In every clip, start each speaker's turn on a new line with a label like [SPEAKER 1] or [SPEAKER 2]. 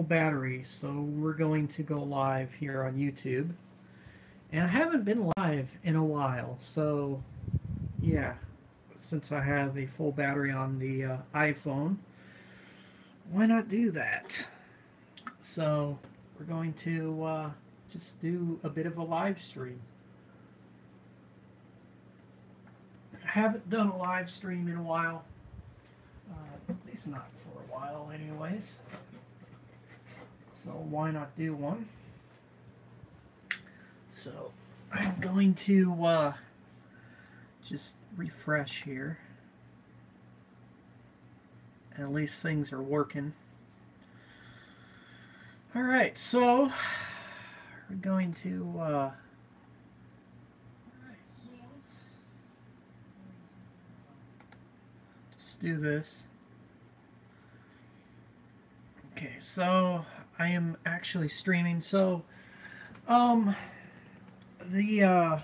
[SPEAKER 1] battery, so we're going to go live here on YouTube. And I haven't been live in a while, so yeah, since I have a full battery on the iPhone, why not do that? So we're going to just do a bit of a live stream. I haven't done a live stream in a while, at least not for a while, anyways. So why not do one? So I'm going to just refresh here. And at least things are working. Alright, so we're going to just do this. Okay, so I am actually streaming. So the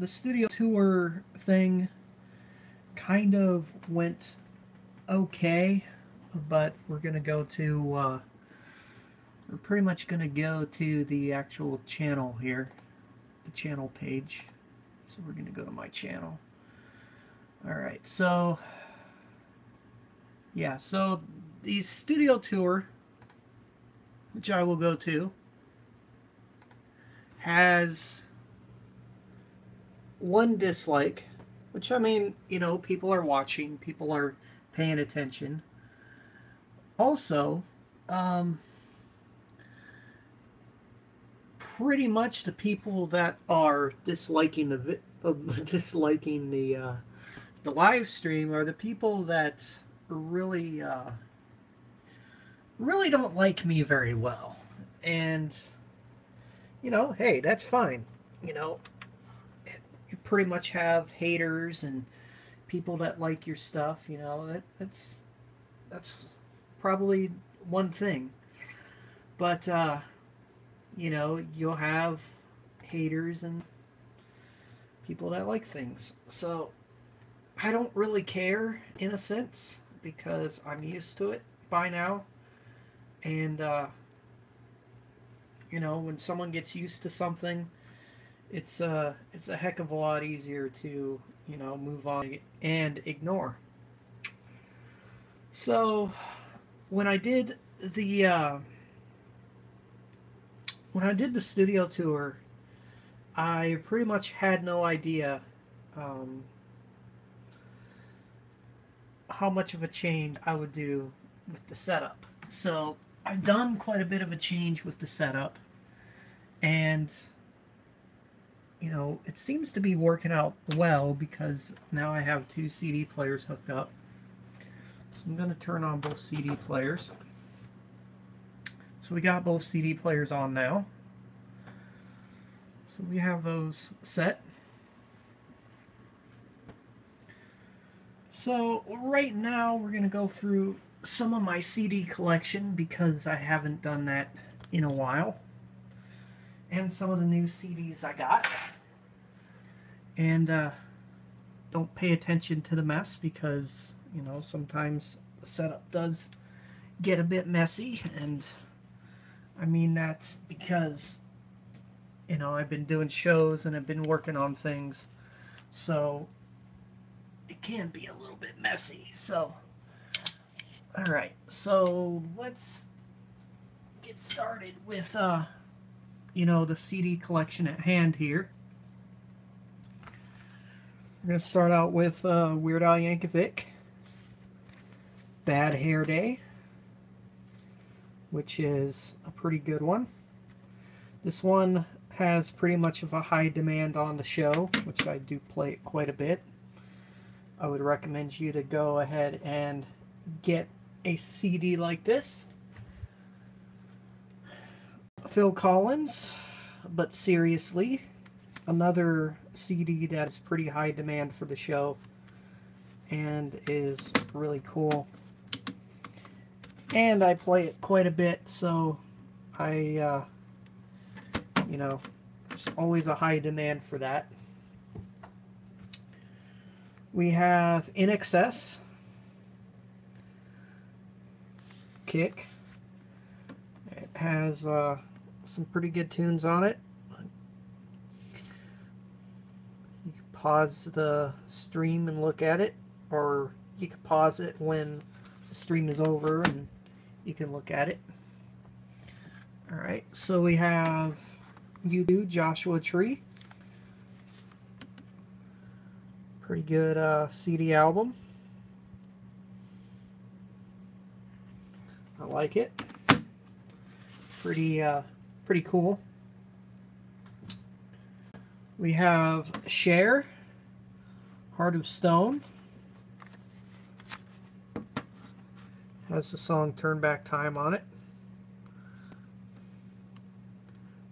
[SPEAKER 1] studio tour thing kind of went okay, but we're gonna go to we're pretty much gonna go to the actual channel here, the channel page. So we're gonna go to my channel. Alright, so yeah, so the studio tour, which I will go to, has one dislike, which, I mean, you know, people are watching, people are paying attention. Also, pretty much the people that are disliking the live stream are the people that really really don't like me very well. And you know, hey, that's fine. You know, you pretty much have haters and people that like your stuff. You know, that's probably one thing. But you know, you'll have haters and people that like things. So I don't really care in a sense because I'm used to it by now. And you know, when someone gets used to something, it's a heck of a lot easier to, you know, move on and ignore. So when I did the studio tour, I pretty much had no idea um, how much of a change I would do with the setup. So I've done quite a bit of a change with the setup, and you know, it seems to be working out well because now I have two CD players hooked up. So I'm going to turn on both CD players. So we got both CD players on now. So we have those set. So right now we're going to go through some of my CD collection because I haven't done that in a while. And some of the new CDs I got. And don't pay attention to the mess because, you know, sometimes the setup does get a bit messy. And I mean that because, you know, I've been doing shows and I've been working on things. So it can be a little bit messy. So, alright. So let's get started with, you know, the CD collection at hand here. We're going to start out with Weird Al Yankovic, Bad Hair Day, which is a pretty good one. This one has pretty much of a high demand on the show, which I do play it quite a bit. I would recommend you to go ahead and get a CD like this. Phil Collins, But Seriously, another CD that is pretty high demand for the show and is really cool. And I play it quite a bit, so I, you know, there's always a high demand for that. We have In Excess, kick. It has some pretty good tunes on it. You can pause the stream and look at it, or you can pause it when the stream is over and you can look at it. Alright, so we have U2, Joshua Tree. Pretty good CD album. I like it. Pretty cool. We have Cher, Heart of Stone. Has the song Turn Back Time on it.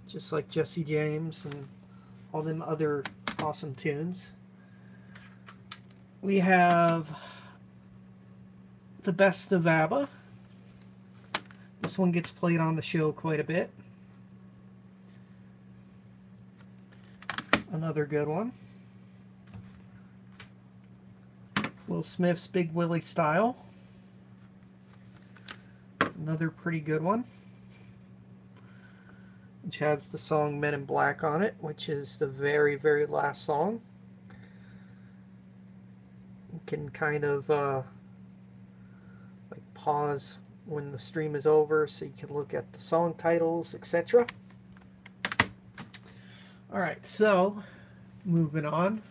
[SPEAKER 1] Just like Jesse James and all them other awesome tunes. We have The Best of ABBA. This one gets played on the show quite a bit. Another good one. Will Smith's Big Willie Style. Another pretty good one. Which has the song Men in Black on it, which is the very, very last song. You can kind of like pause when the stream is over so you can look at the song titles, etc. Alright, so moving on.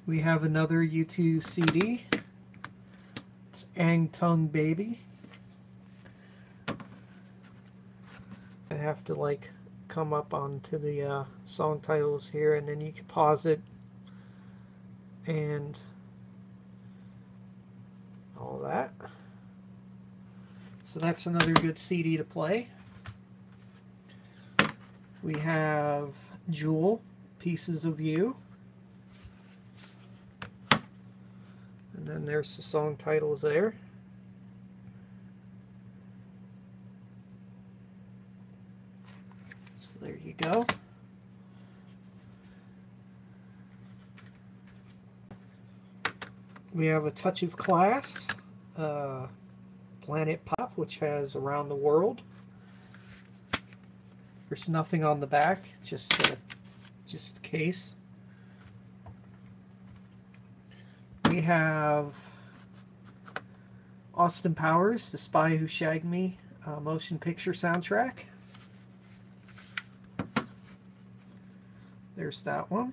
[SPEAKER 1] We have another U2 CD. It's Ang Tung Baby. I have to like come up onto the song titles here, and then you can pause it and all that. So that's another good CD to play. We have Jewel, Pieces of You. And then there's the song titles there. So there you go. We have A Touch of Class, Planet Pop, which has Around the World. There's nothing on the back, just a case. We have Austin Powers, The Spy Who Shagged Me, motion picture soundtrack. There's that one.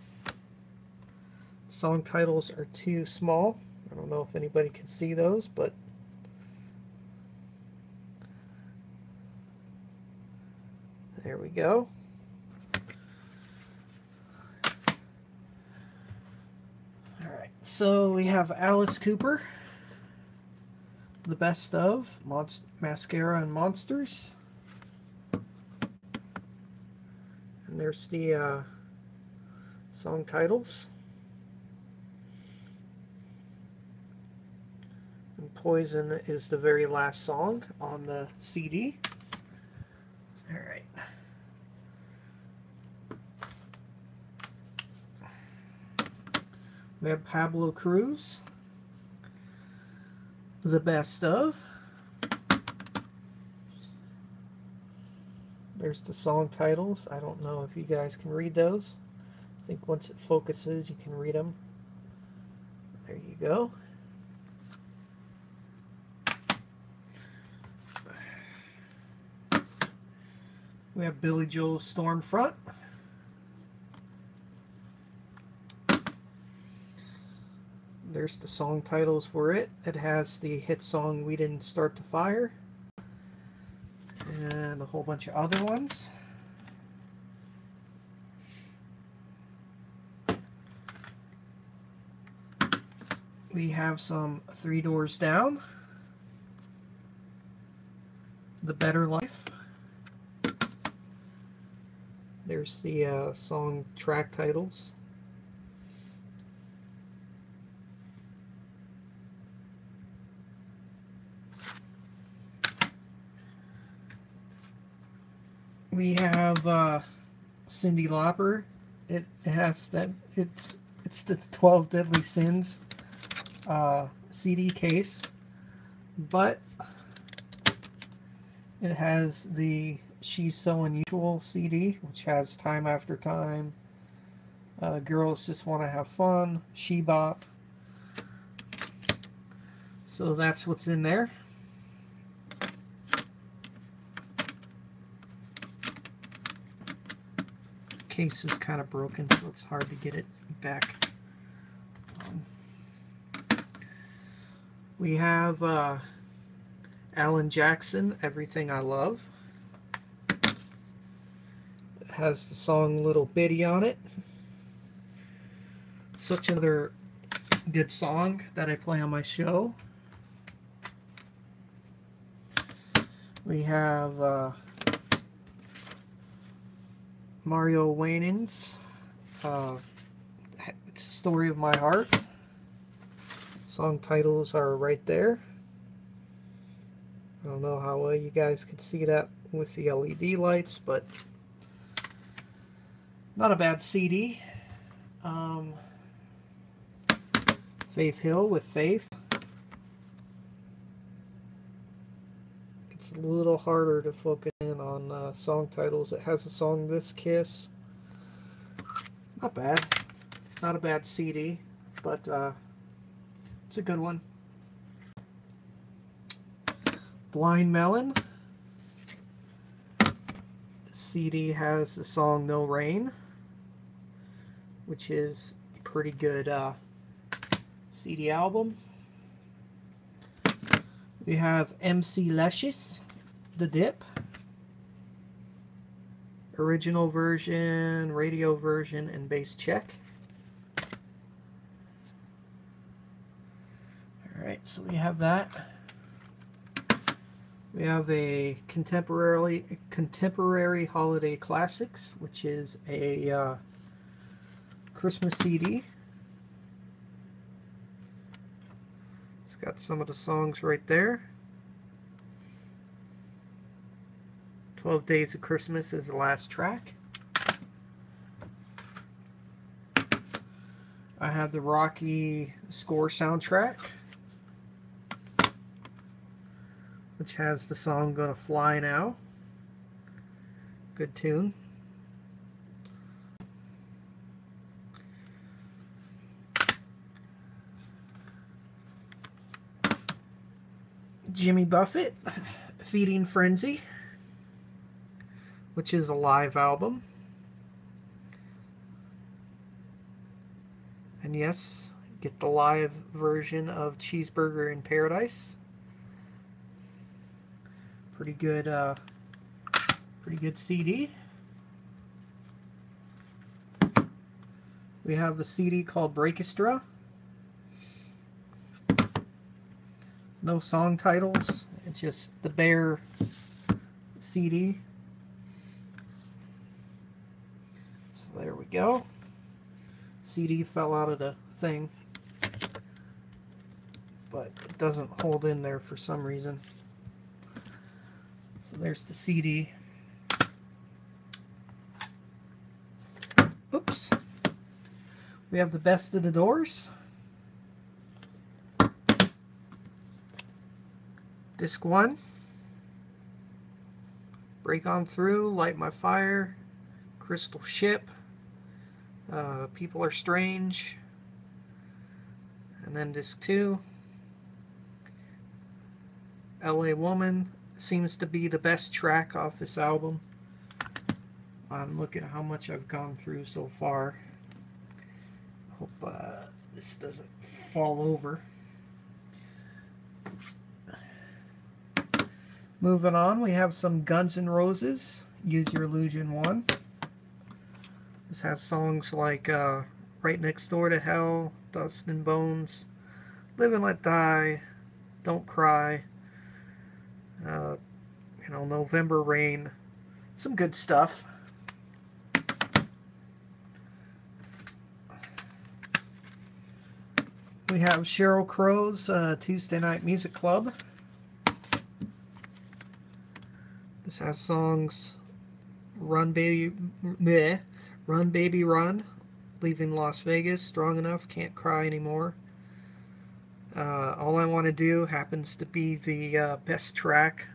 [SPEAKER 1] Song titles are too small. I don't know if anybody can see those, but there we go. Alright, so we have Alice Cooper, The Best of, Mascara and Monsters. And there's the song titles. And Poison is the very last song on the CD. Alright. We have Pablo Cruz, The Best of. There's the song titles. I don't know if you guys can read those. I think once it focuses, you can read them. There you go. We have Billy Joel's Stormfront. There's the song titles for it. It has the hit song We Didn't Start the Fire. And a whole bunch of other ones. We have some Three Doors Down. The Better Life. There's the song track titles. We have Cyndi Lauper. It has that. It's the 12 Deadly Sins CD case. but it has the She's So Unusual CD, which has Time After Time, Girls Just Want to Have Fun, She Bop. So that's what's in there. Case is kind of broken, so it's hard to get it back. We have Alan Jackson, Everything I Love. It has the song Little Bitty on it. Such another good song that I play on my show. We have Mario Waining's Story of My Heart. Song titles are right there. I don't know how well you guys could see that with the LED lights, but not a bad CD. Faith Hill with Faith. It's a little harder to focus in on song titles. It has a song This Kiss. Not bad. Not a bad CD, but it's a good one. Blind Melon. The CD has the song No Rain, which is a pretty good CD album. We have MC Leshis, The Dip. Original version, radio version, and bass check. Alright, so we have that. We have a contemporary holiday classics, which is a Christmas CD. It's got some of the songs right there. 12 Days of Christmas is the last track. I have the Rocky score soundtrack, which has the song Gonna Fly Now. Good tune. Jimmy Buffett, Feeding Frenzy, which is a live album. And yes, get the live version of Cheeseburger in Paradise. Pretty good CD. We have the CD called Breakestra. No song titles. It's just the bare CD. So there we go. CD fell out of the thing, but it doesn't hold in there for some reason. So there's the CD. Oops. We have the Best of the Doors. Disc 1. Break On Through, Light My Fire, Crystal Ship, People Are Strange, and then disc 2. LA Woman seems to be the best track off this album. Look at how much I've gone through so far. Hope this doesn't fall over. Moving on, we have some Guns N' Roses, Use Your Illusion 1. This has songs like Right Next Door to Hell, Dust and Bones, Live and Let Die, Don't Cry, November Rain. Some good stuff. We have Sheryl Crow's Tuesday Night Music Club. This has songs Run Baby Run, Leaving Las Vegas, Strong Enough, Can't Cry Anymore, All I Want to Do happens to be the best track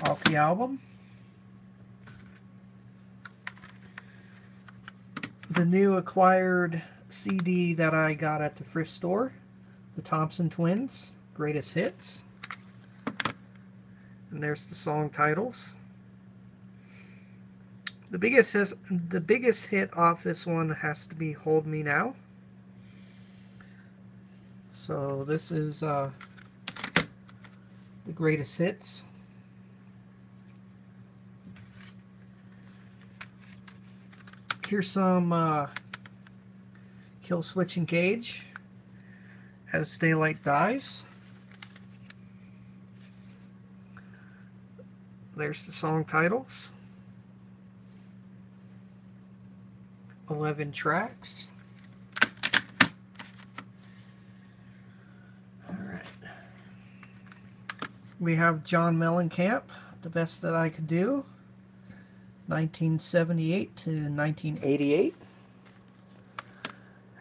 [SPEAKER 1] off the album. The new acquired CD that I got at the thrift store, the Thompson Twins, Greatest Hits. And there's the song titles. The biggest hit off this one has to be Hold Me Now. So this is the greatest hits. Here's some Kill Switch Engage, As Daylight Dies. There's the song titles. 11 tracks. Alright. We have John Mellencamp, The Best That I Could Do, 1978 to 1988.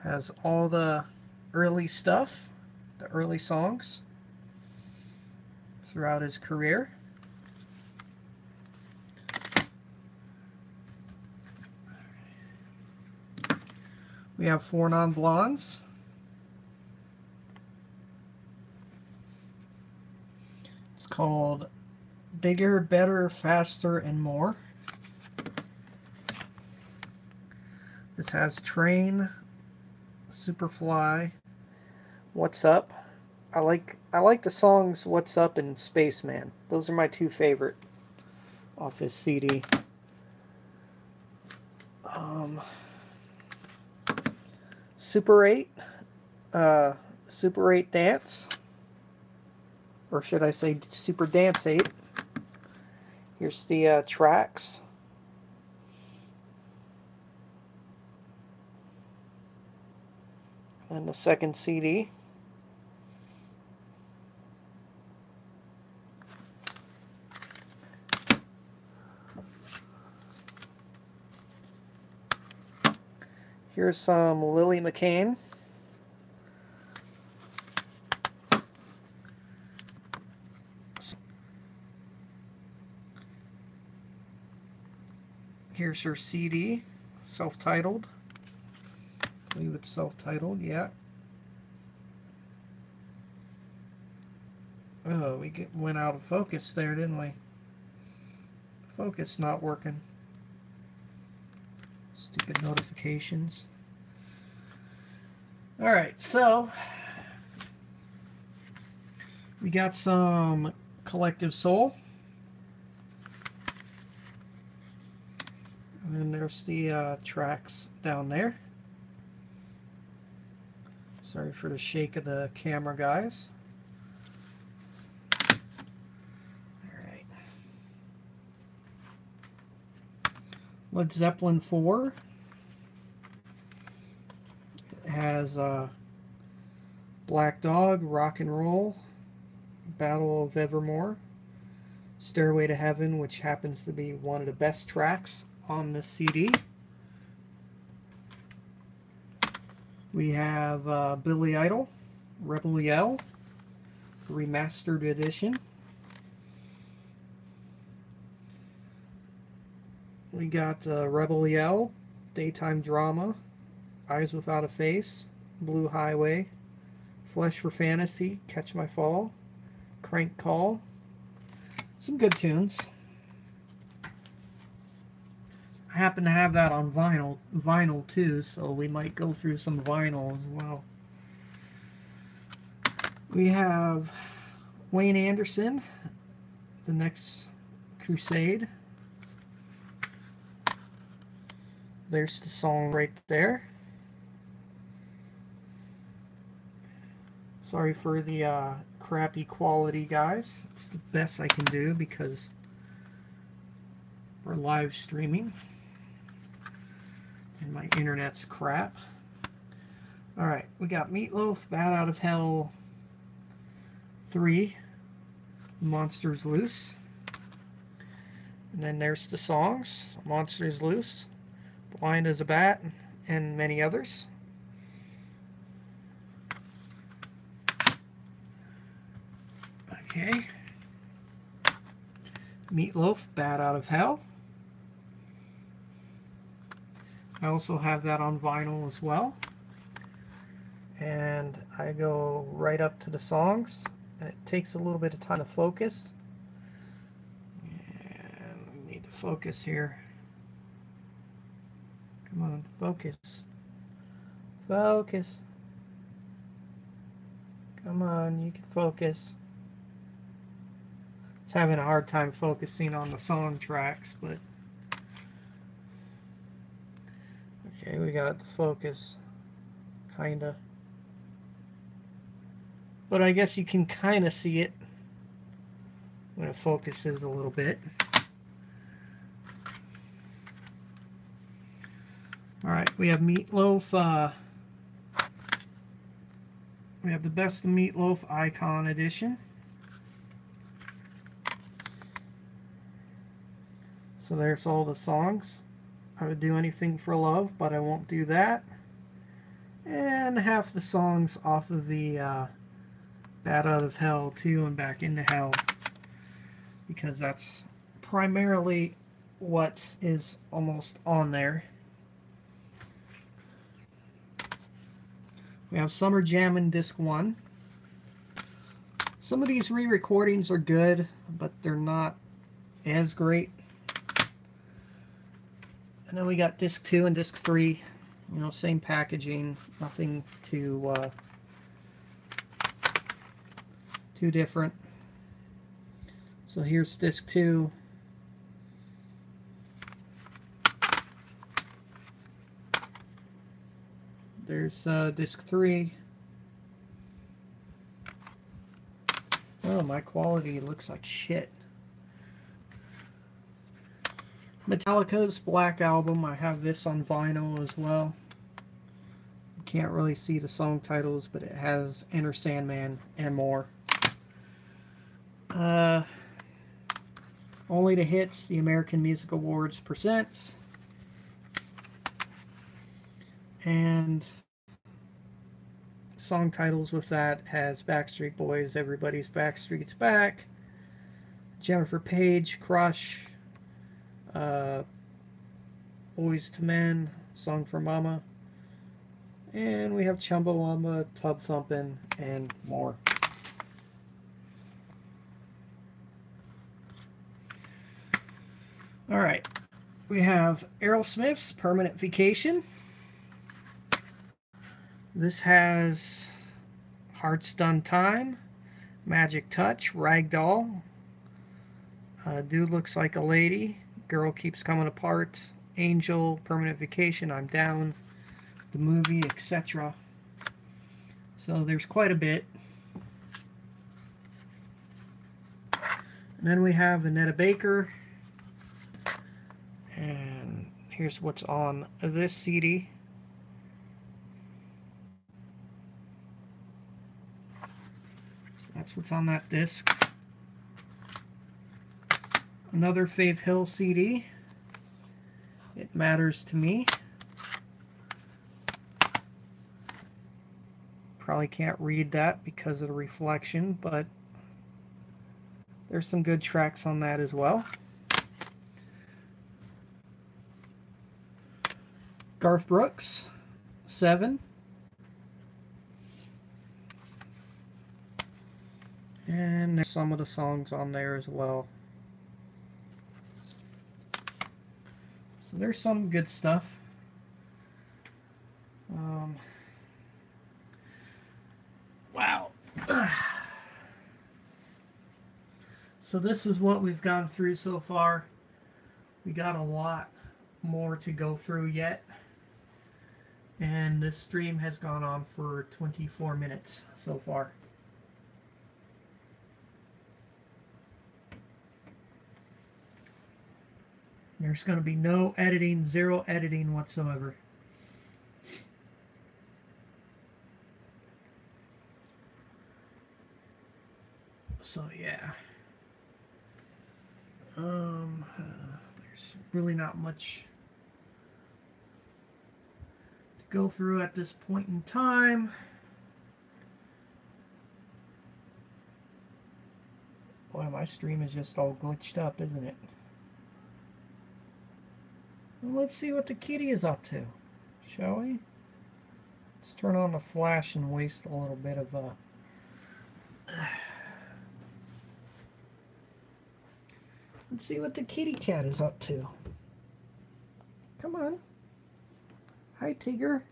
[SPEAKER 1] Has all the early stuff, the early songs throughout his career. We have Four Non-Blondes. It's called Bigger, Better, Faster, and More. This has Train, Superfly, What's Up. I like the songs What's Up and Spaceman. Those are my two favorite off his CD. Super 8, Super 8 Dance, or should I say Super Dance 8. Here's the tracks. And the second CD. Here's some Lily McCann. Here's her CD, self-titled. I believe it's self-titled, yeah. Oh, we went out of focus there, didn't we? Focus not working. Stupid notifications. Alright, so we got some Collective Soul. And then there's the tracks down there. Sorry for the shake of the camera, guys. Alright. Led Zeppelin 4. It has Black Dog, Rock and Roll, Battle of Evermore, Stairway to Heaven, which happens to be one of the best tracks on this CD. We have Billy Idol, Rebel Yell, remastered edition. We got Rebel Yell, Daytime Drama, Eyes Without a Face, Blue Highway, Flesh for Fantasy, Catch My Fall, Crank Call. Some good tunes. I happen to have that on vinyl too, so we might go through some vinyl as well. We have Wayne Anderson, The Next Crusade. There's the song right there. Sorry for the crappy quality, guys. It's the best I can do because we're live streaming and my internet's crap. Alright, we got Meatloaf, Bat Out of Hell 3, Monsters Loose. And then there's the songs, Monsters Loose, Blind as a Bat, and many others. Okay. Meatloaf, Bat Out of Hell. I also have that on vinyl as well. And I go right up to the songs, and it takes a little bit of time to focus. And I need to focus here. Come on, focus. Focus. Come on, you can focus. It's having a hard time focusing on the song tracks, but okay, we got the focus, kinda. But I guess you can kinda see it when it focuses a little bit. Alright, we have Meatloaf, we have the Best of Meatloaf Icon Edition. So there's all the songs. I would do anything for love, but I won't do that. And half the songs off of the Bat Out of Hell 2 and Back into Hell, because that's primarily what is almost on there. We have Summer Jammin' Disc 1. Some of these re-recordings are good, but they're not as great. And then we got Disc 2 and Disc 3. You know, same packaging, nothing too different. So here's Disc 2. There's Disc 3. Oh, my quality looks like shit. Metallica's Black Album. I have this on vinyl as well. You can't really see the song titles, but it has Enter Sandman and more. Only the Hits, the American Music Awards presents. And song titles with that has Backstreet Boys, Everybody's Backstreet's Back, Jennifer Page, Crush, Boys to Men, Song for Mama, and we have Chumbawamba, Tub Thumpin', and more. Alright, we have Aerosmith's Permanent Vacation. This has Hearts Done Time, Magic Touch, Ragdoll, Dude Looks Like a Lady, Girl Keeps Coming Apart, Angel, Permanent Vacation, I'm Down, the movie, etc. So there's quite a bit. And then we have Annetta Baker. And here's what's on this CD. That's what's on that disc. Another Faith Hill CD. It Matters to Me. Probably can't read that because of the reflection, but there's some good tracks on that as well. Garth Brooks, 7. And there's some of the songs on there as well. So there's some good stuff. Wow. So this is what we've gone through so far. We got a lot more to go through yet. And this stream has gone on for 24 minutes so far. There's going to be no editing, zero editing whatsoever. So yeah. There's really not much to go through at this point in time. Boy, my stream is just all glitched up, isn't it? Well, let's see what the kitty is up to, shall we? Let's turn on the flash and waste a little bit of let's see what the kitty cat is up to. Come on. Hi, Tigger.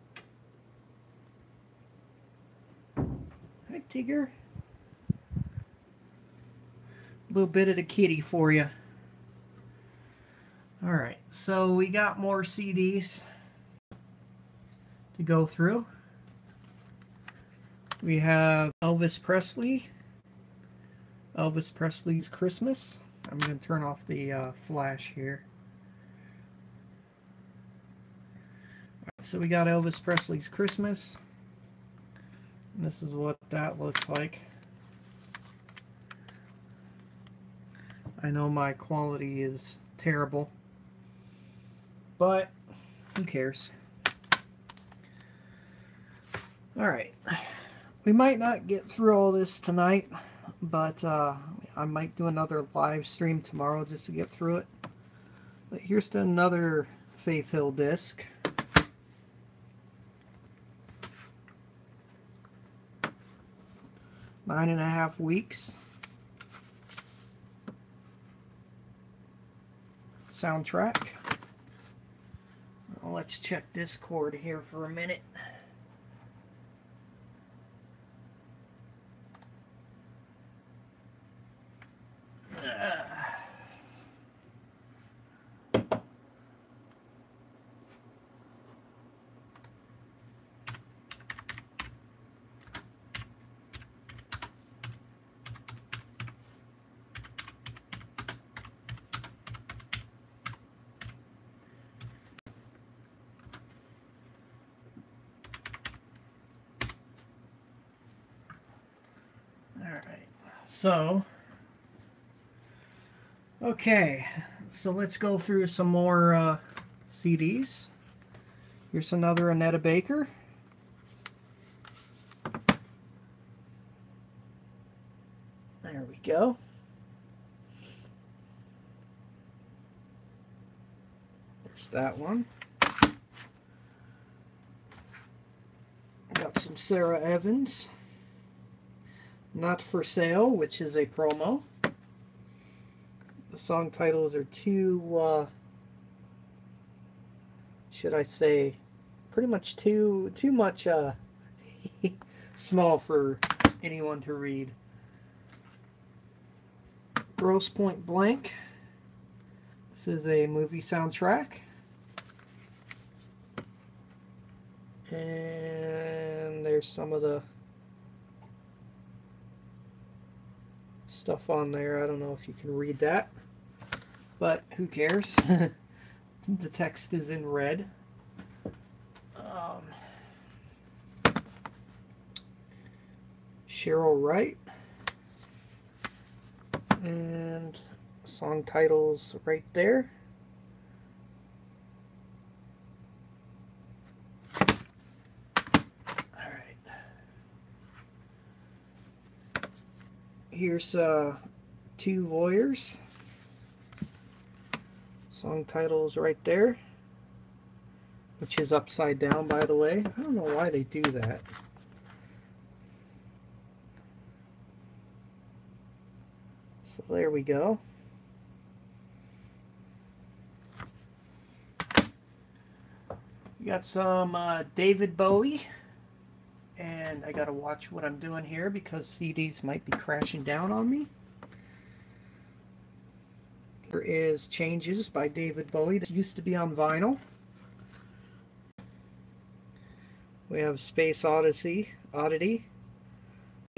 [SPEAKER 1] Hi, Tigger. A little bit of the kitty for you. Alright, so we got more CDs to go through. We have Elvis Presley. Elvis Presley's Christmas. I'm going to turn off the flash here. So we got Elvis Presley's Christmas. And this is what that looks like. I know my quality is terrible, but who cares? Alright, we might not get through all this tonight, but I might do another live stream tomorrow just to get through it. But here's to another Faith Hill disc. Nine and a half weeks. Soundtrack. Well, let's check Discord here for a minute. So, okay, so let's go through some more CDs. Here's another Annetta Baker. There we go. There's that one. Got some Sarah Evans. Not for Sale, which is a promo. The song titles are too, should I say, pretty much too much small for anyone to read. Grosse Point Blank. This is a movie soundtrack. And there's some of the stuff on there. I don't know if you can read that, but who cares? The text is in red. Cheryl Wright, and song titles right there. Here's Two Voyeurs. Song titles right there, which is upside down, by the way. I don't know why they do that. So there we go. We got some David Bowie. And I gotta watch what I'm doing here because CDs might be crashing down on me. Here is Changes by David Bowie. This used to be on vinyl. We have Space Oddity,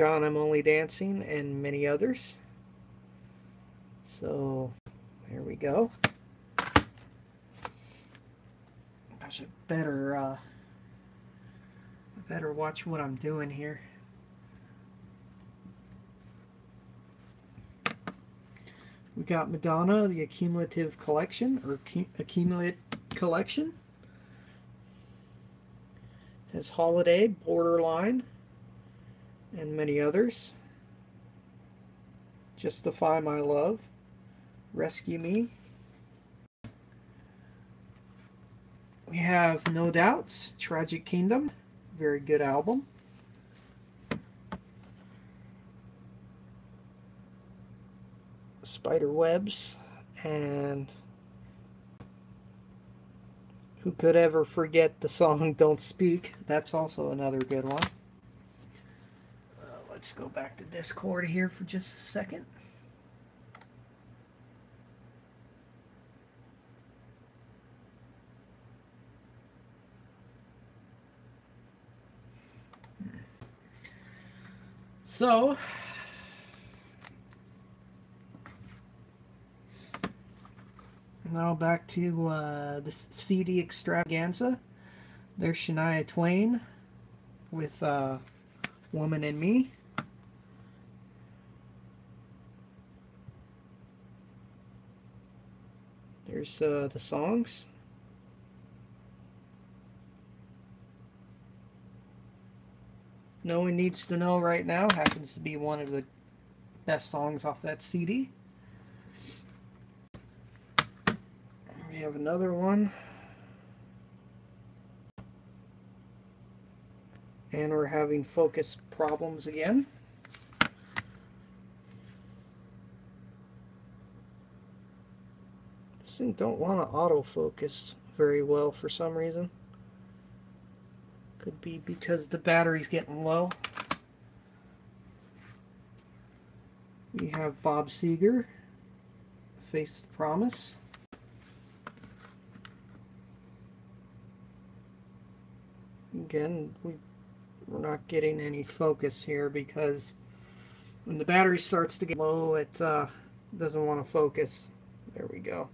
[SPEAKER 1] John I'm Only Dancing, and many others. So, here we go. Gosh, I better watch what I'm doing here. We got Madonna, the Accumulative Collection, or Accumulate Collection. Has Holiday, Borderline, and many others. Justify My Love, Rescue Me. We have No Doubts, Tragic Kingdom, very good album. Spider Webs, and who could ever forget the song Don't Speak? That's also another good one. Let's go back to Discord here for just a second. So, now back to the CD extravaganza. There's Shania Twain with Woman and Me. There's the songs. No One Needs to Know Right Now happens to be one of the best songs off that CD. We have another one. And we're having focus problems again. This thing don't want to autofocus very well for some reason. Could be because the battery's getting low. We have Bob Seger, Face the Promise. Again, we're not getting any focus here because when the battery starts to get low, it doesn't want to focus. There we go.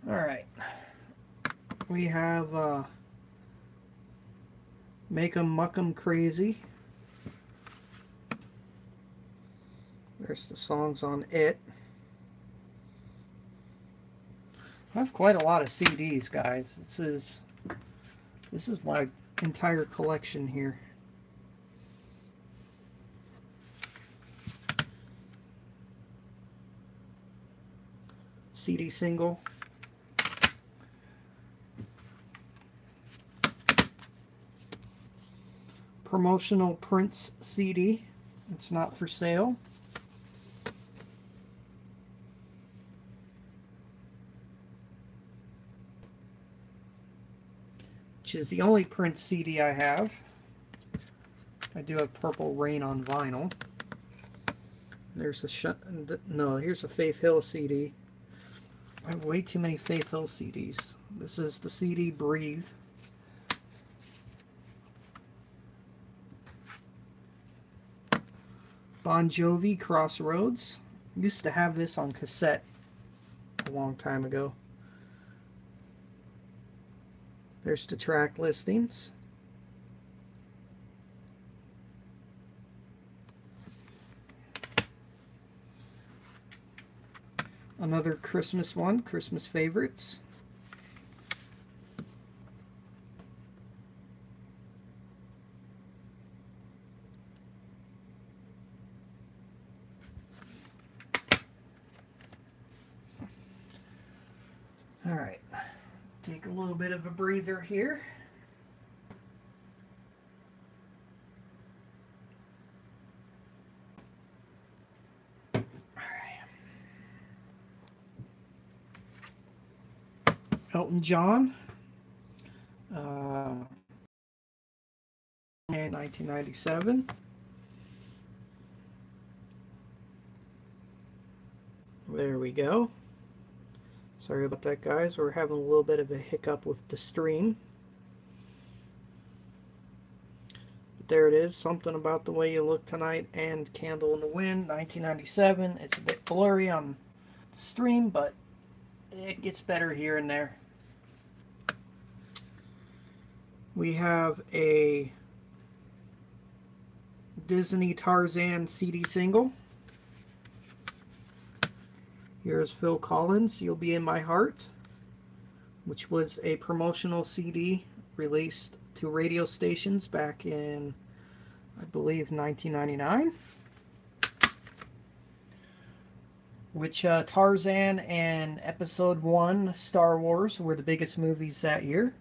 [SPEAKER 1] Alright, we have Make 'em Muck 'em Crazy. There's the songs on it. I have quite a lot of CDs, guys. This is my entire collection here. CD single. Promotional Prince CD. It's not for sale. Which is the only Prince CD I have. I do have Purple Rain on vinyl. There's here's a Faith Hill CD. I have way too many Faith Hill CDs. This is the CD Breathe. Bon Jovi, Crossroads. Used to have this on cassette a long time ago. There's the track listings. Another Christmas one, Christmas Favorites. All right, take a little bit of a breather here. All right. Elton John, in 1997. There we go. Sorry about that, guys. We're having a little bit of a hiccup with the stream. But there it is. Something About the Way You Look Tonight and Candle in the Wind, 1997. It's a bit blurry on the stream, but it gets better here and there. We have a Disney Tarzan CD single. Here's Phil Collins, You'll Be in My Heart, which was a promotional CD released to radio stations back in, I believe, 1999. Which Tarzan and Episode 1 Star Wars were the biggest movies that year.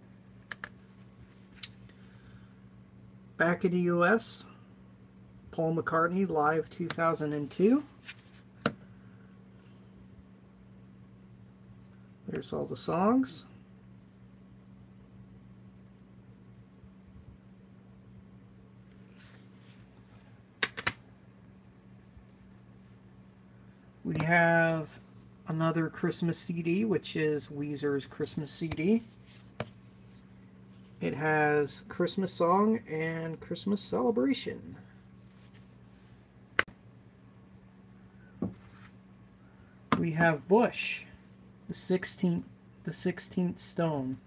[SPEAKER 1] Back in the US, Paul McCartney, Live 2002. There's all the songs. We have another Christmas CD, which is Weezer's Christmas CD. It has Christmas Song and Christmas Celebration. We have Bush, the 16th Stone.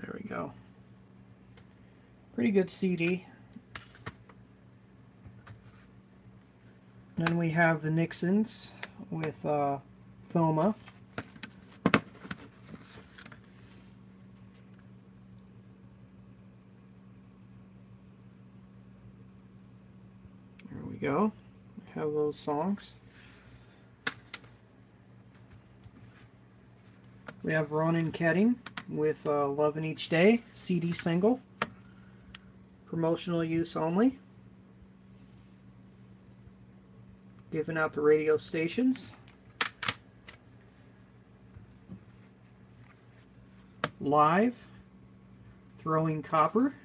[SPEAKER 1] There we go. Pretty good CD. Then we have the Nixons with Thelma. There we go. We have those songs. We have Ronan Keating with Lovin' Each Day, CD single. Promotional use only. Given out to radio stations. Live, Throwing Copper.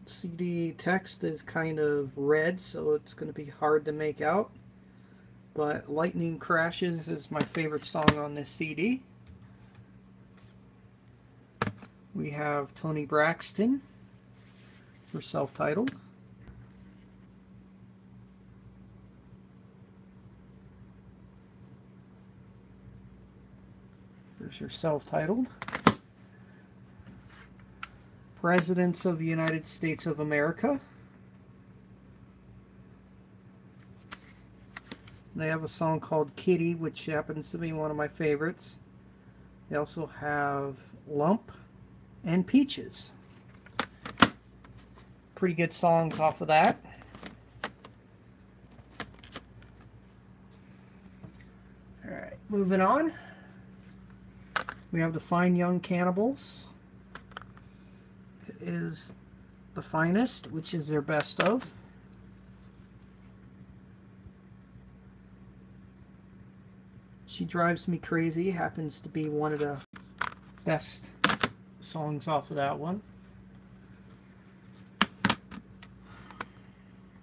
[SPEAKER 1] CD text is kind of red, so it's going to be hard to make out. But Lightning Crashes is my favorite song on this CD. We have Toni Braxton for Self-Titled. There's your Self-Titled. Presidents of the United States of America. They have a song called Kitty, which happens to be one of my favorites. They also have Lump and Peaches. Pretty good songs off of that. Alright, moving on. We have the Fine Young Cannibals. It is The Finest, which is their best of. She Drives Me Crazy happens to be one of the best songs off of that one.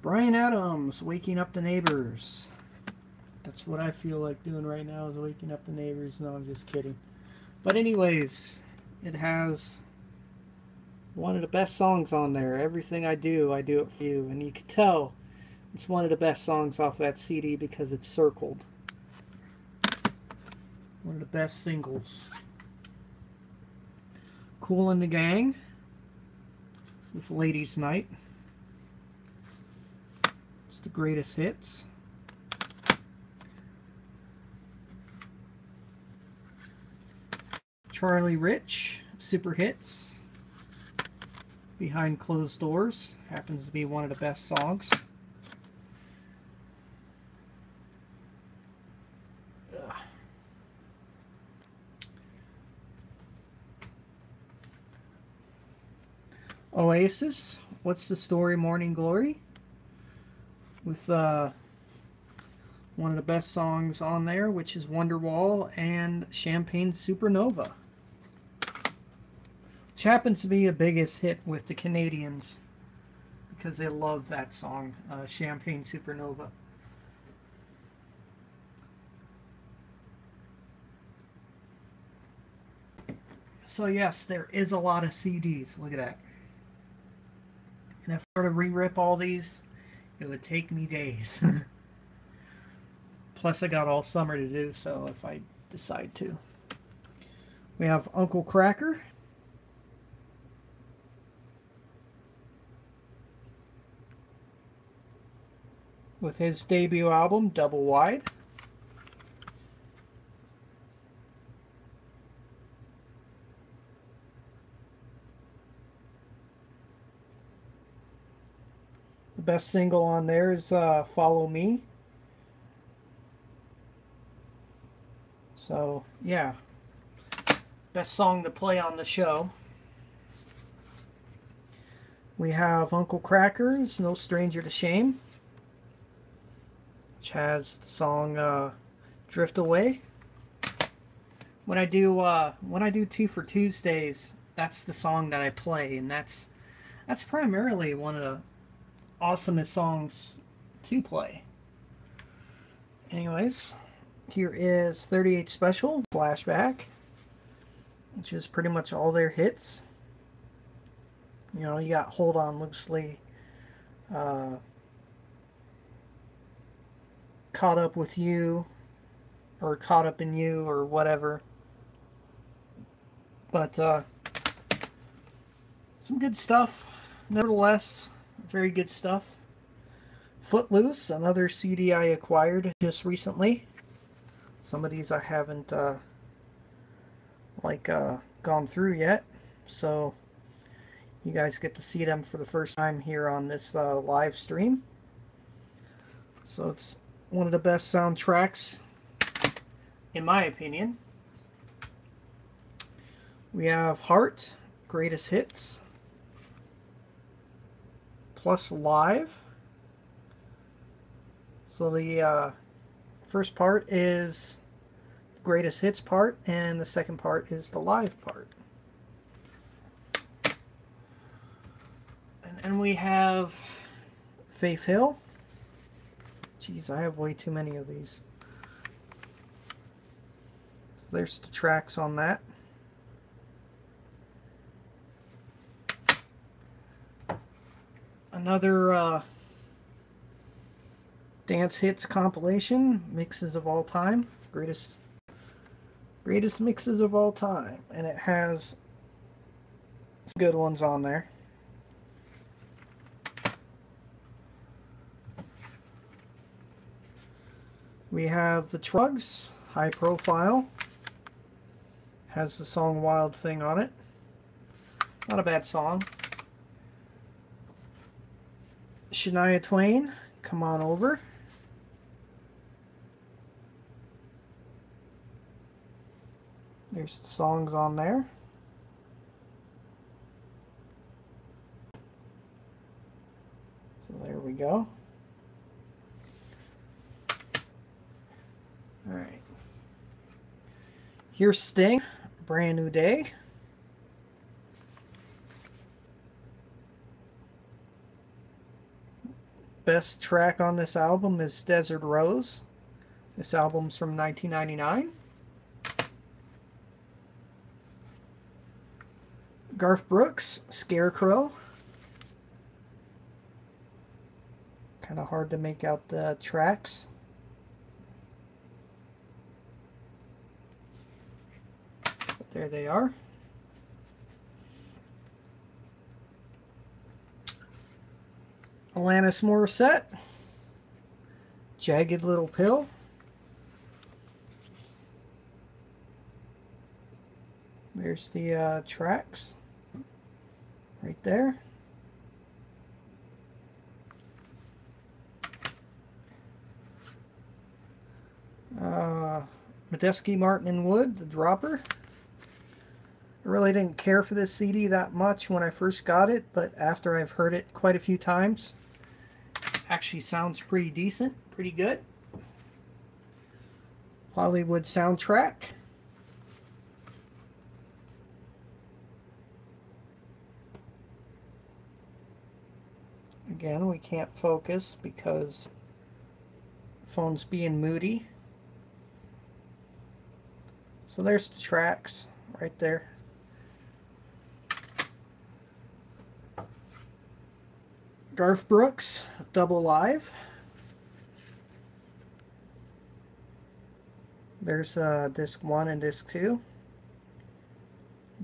[SPEAKER 1] Bryan Adams, Waking Up the Neighbors. That's what I feel like doing right now, is waking up the neighbors. No, I'm just kidding. But anyways, it has one of the best songs on there. Everything I do it for you. And you can tell it's one of the best songs off that CD because it's circled. One of the best singles. Kool and the Gang with Ladies Night. It's the greatest hits. Charlie Rich, Super Hits. Behind Closed Doors happens to be one of the best songs. Oasis, What's the Story, Morning Glory, with one of the best songs on there, which is Wonderwall and Champagne Supernova, which happens to be a biggest hit with the Canadians because they love that song, Champagne Supernova. So yes, there is a lot of CDs. Look at that. And if I were to re-rip all these, it would take me days. Plus I got all summer to do so if I decide to. We have Uncle Kracker. with his debut album, Double Wide. The best single on there is Follow Me. So, yeah. Best song to play on the show. We have Uncle Kracker's No Stranger to Shame, which has the song Drift Away. When I do Two for Tuesdays, that's the song that I play, and that's primarily one of the awesomest songs to play. Anyways, here is 38 Special Flashback, which is pretty much all their hits. You know, you got Hold On Loosely, Caught Up With You, or Caught Up in You, or whatever. But some good stuff, nevertheless. Very good stuff. Footloose, another CD I acquired just recently. Some of these I haven't gone through yet, so you guys get to see them for the first time here on this live stream. So it's one of the best soundtracks, in my opinion. We have Heart, Greatest Hits, plus Live. So the first part is the Greatest Hits part, and the second part is the Live part. And we have Faith Hill. Jeez, I have way too many of these. So there's the tracks on that. Another dance hits compilation, mixes of all time, greatest mixes of all time, and it has some good ones on there. We have the Trugs, High Profile, has the song Wild Thing on it. Not a bad song. Shania Twain, Come On Over. There's the songs on there. So there we go. Alright. Here's Sting, Brand New Day. Best track on this album is Desert Rose. This album's from 1999. Garth Brooks, Scarecrow. Kind of hard to make out the tracks. But there they are. Alanis Morissette, Jagged Little Pill. There's the tracks right there. Medeski, Martin and Wood, The Dropper. I really didn't care for this CD that much when I first got it, but after I've heard it quite a few times, actually sounds pretty decent, pretty good. Hollywood soundtrack. Again, we can't focus because the phone's being moody. So there's the tracks right there. Garth Brooks, Double Live. There's disc 1 and disc 2. You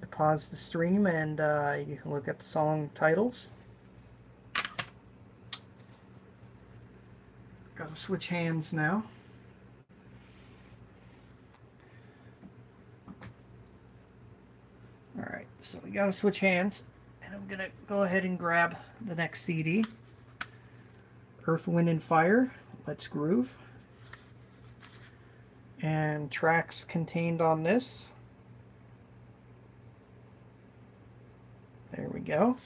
[SPEAKER 1] can pause the stream and you can look at the song titles. Gotta switch hands now. Alright, so we gotta switch hands, and I'm gonna go ahead and grab the next CD. Earth, Wind, and Fire, Let's Groove. And tracks contained on this. There we go.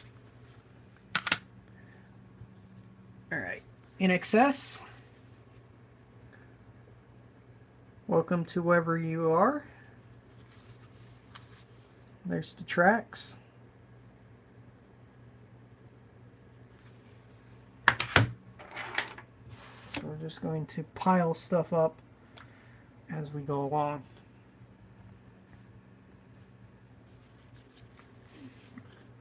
[SPEAKER 1] Alright, In Excess. Welcome to Wherever You Are. There's the tracks. So we're just going to pile stuff up as we go along.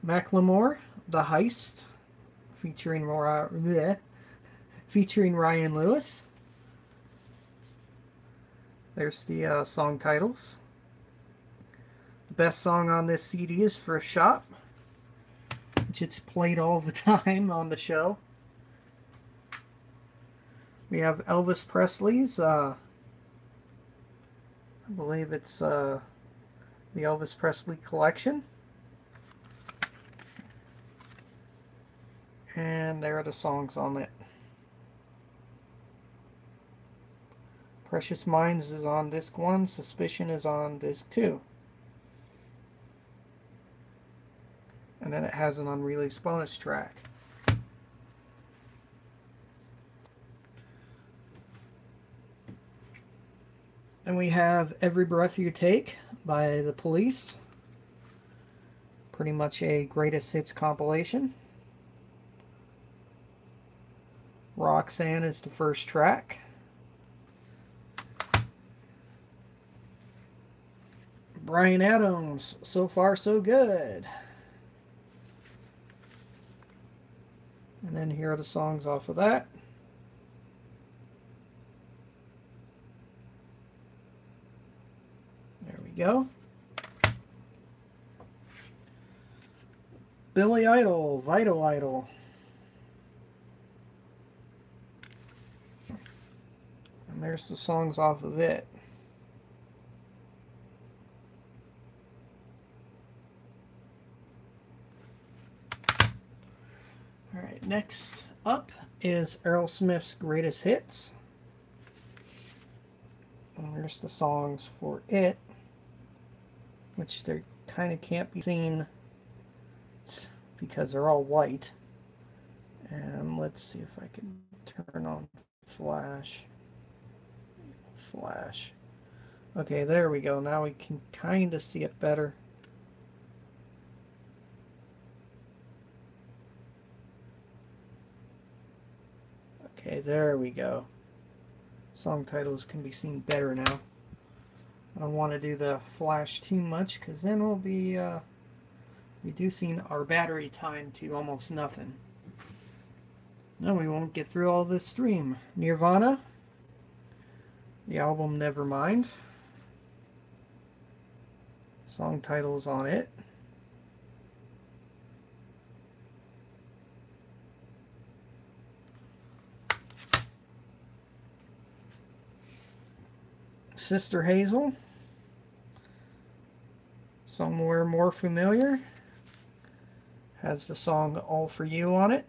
[SPEAKER 1] Macklemore, The Heist, featuring Ryan Lewis. There's the song titles. The best song on this CD is First Shot, which it's played all the time on the show. We have Elvis Presley's, I believe it's the Elvis Presley collection. And there are the songs on it. Precious Minds is on disc 1, Suspicion is on disc 2. And then it has an unreleased bonus track. And we have Every Breath You Take by The Police. Pretty much a greatest hits compilation. Roxanne is the first track. Bryan Adams, So Far So Good. And then here are the songs off of that. There we go. Billy Idol, Vital Idol. And there's the songs off of it. Alright, next up is Aerosmith's Greatest Hits. And there's the songs for it, which they kind of can't be seen because they're all white. And let's see if I can turn on flash. Okay, there we go. Now we can kind of see it better. Okay, there we go. Song titles can be seen better now. I don't want to do the flash too much because then we'll be reducing our battery time to almost nothing. No, we won't get through all this stream. Nirvana, the album Nevermind. Song titles on it. Sister Hazel, Somewhere More Familiar, has the song All For You on it,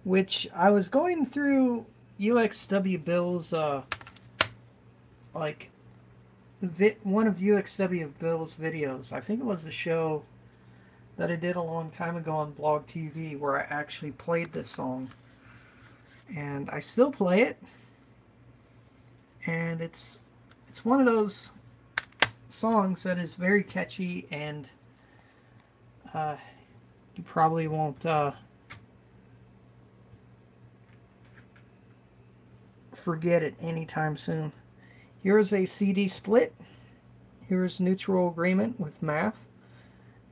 [SPEAKER 1] which I was going through UXW Bill's, one of UXW Bill's videos. I think it was a show that I did a long time ago on Blog TV where I actually played this song. And I still play it. And it's one of those songs that is very catchy, and you probably won't forget it anytime soon. Here's a CD split. Here's Mutual Agreement with Math,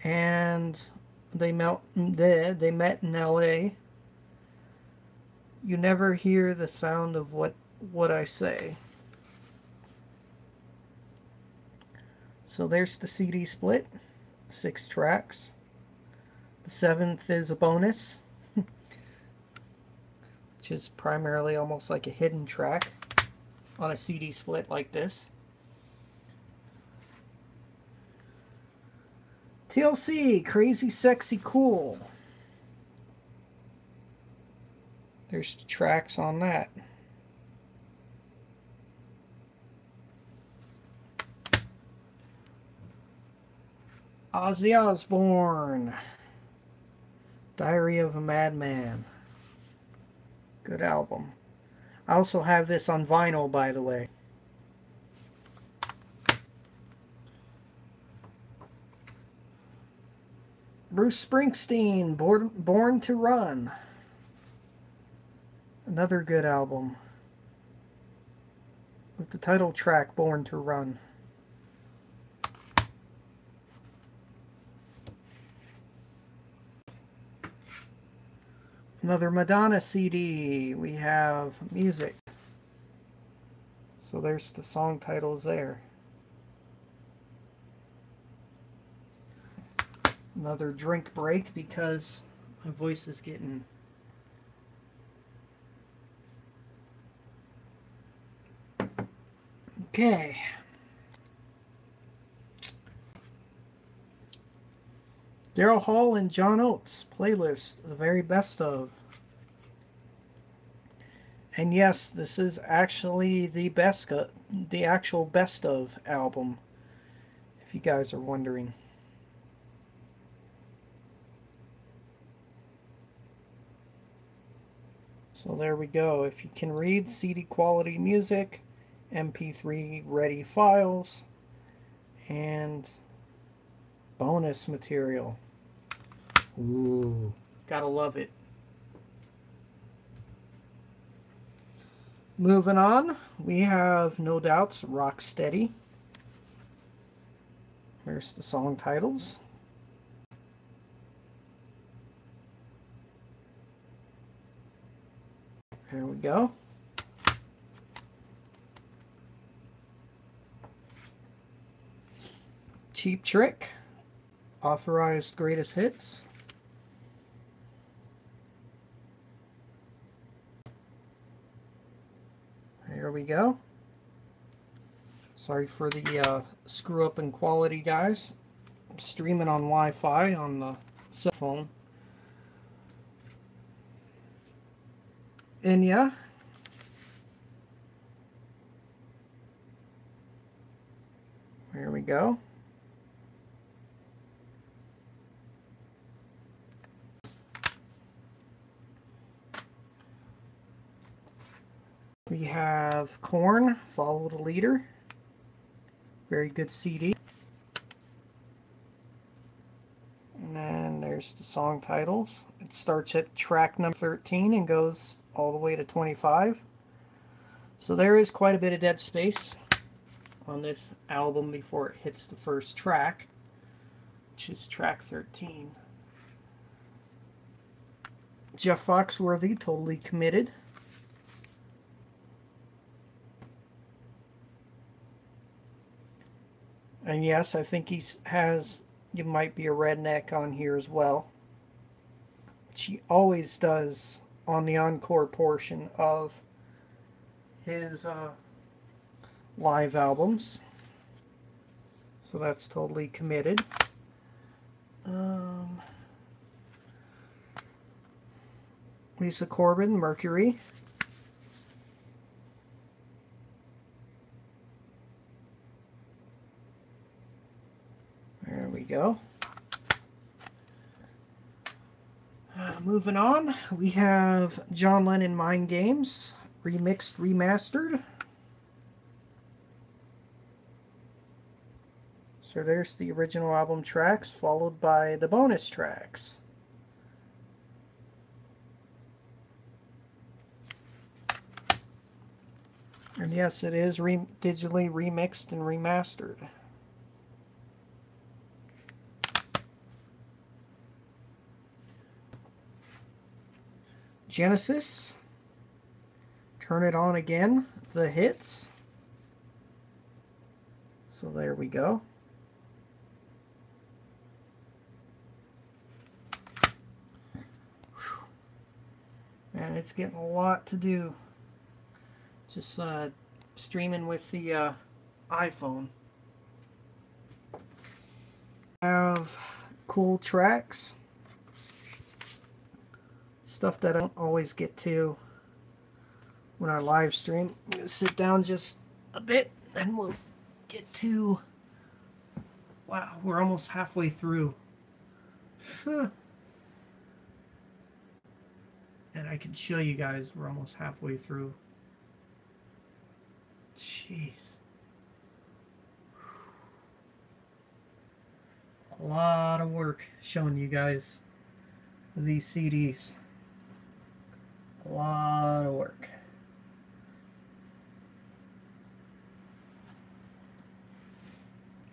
[SPEAKER 1] and they met in LA. You never hear the sound of what I say. So there's the CD split, 6 tracks. The 7th is a bonus, which which is primarily almost like a hidden track on a CD split like this. TLC, Crazy Sexy Cool. There's the tracks on that. Ozzy Osbourne, Diary of a Madman. Good album. I also have this on vinyl, by the way. Bruce Springsteen, Born to Run. Another good album. With the title track, Born to Run. Another Madonna CD. We have Music. So there's the song titles there. Another drink break because my voice is getting... Okay. Daryl Hall and John Oates playlist, the very best of. And yes, this is actually the the actual best of album, if you guys are wondering. So there we go. If you can read, CD quality music, MP3 ready files, and bonus material. Ooh, gotta love it. Moving on, we have No Doubt's Rock Steady. There's the song titles. There we go. Cheap Trick, Authorized Greatest Hits. There we go. Sorry for the screw up in quality, guys. I'm streaming on Wi-Fi on the cell phone. Enya. There we go. We have Korn, Follow the Leader. Very good CD. And then there's the song titles. It starts at track number 13 and goes all the way to 25. So there is quite a bit of dead space on this album before it hits the first track, which is track 13. Jeff Foxworthy, Totally Committed. And yes, I think he has You Might Be a Redneck on here as well, which he always does on the encore portion of his live albums. So that's Totally Committed. Lisa Corbin, Mercury. There we go. Moving on, we have John Lennon Mind Games, remixed, remastered. So there's the original album tracks, followed by the bonus tracks. And yes, it is digitally remixed and remastered. Genesis, Turn It On Again, the hits. So there we go. and it's getting a lot to do. Just streaming with the iPhone. I have cool tracks, stuff that I don't always get to when I live stream. I'm going to sit down just a bit and we'll get to... Wow, we're almost halfway through. And I can show you guys we're almost halfway through. Jeez. A lot of work showing you guys these CDs. A lot of work.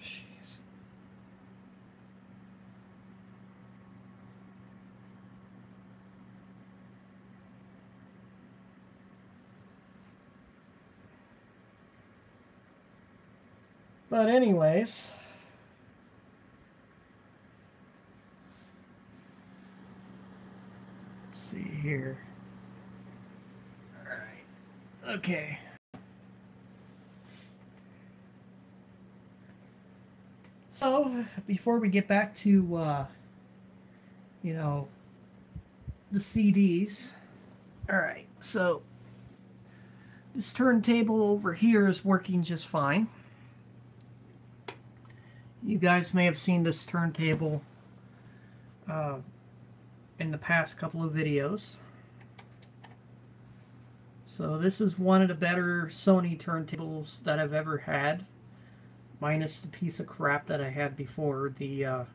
[SPEAKER 1] Jeez. But anyways, let's see here. All right. Okay. So, before we get back to, you know, the CDs. Alright, so this turntable over here is working just fine. You guys may have seen this turntable in the past couple of videos. So this is one of the better Sony turntables that I've ever had, minus the piece of crap that I had before, the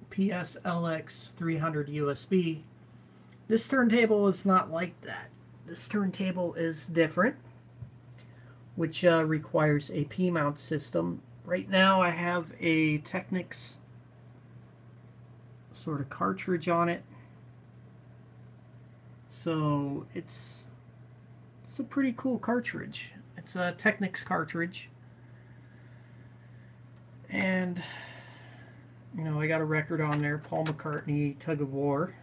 [SPEAKER 1] PSLX 300 USB. This turntable is not like that. This turntable is different, which requires a P-mount system. Right now I have a Technics sort of cartridge on it. So it's a pretty cool cartridge. It's a Technics cartridge. And, you know, I got a record on there, Paul McCartney, Tug of War.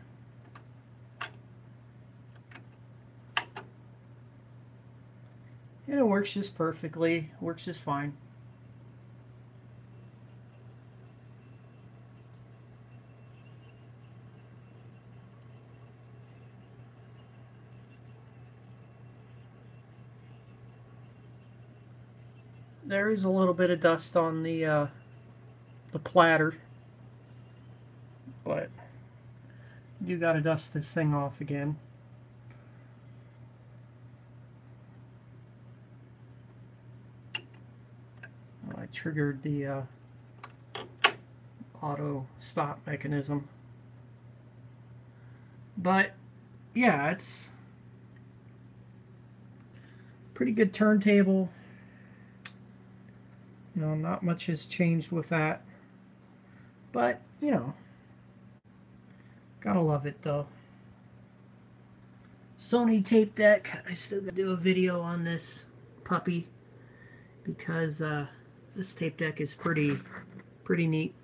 [SPEAKER 1] And it works just perfectly, works just fine. There is a little bit of dust on the platter, but you gotta dust this thing off again. I triggered the auto stop mechanism, but yeah, it's pretty good turntable. You know, not much has changed with that, but you know, gotta love it though. Sony tape deck. I still gotta do a video on this puppy because this tape deck is pretty neat,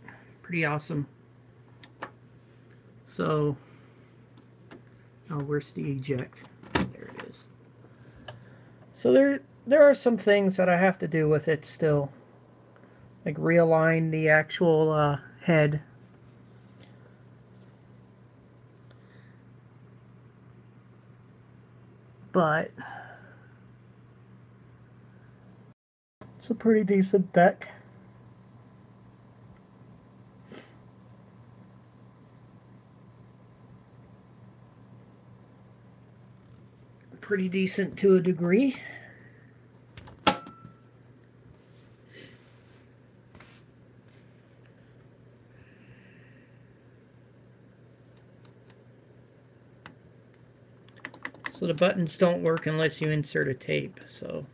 [SPEAKER 1] pretty awesome. So, oh, where's the eject? There it is. So there are some things that I have to do with it still, like realign the actual head. But it's a pretty decent deck. Pretty decent to a degree. So the buttons don't work unless you insert a tape, so.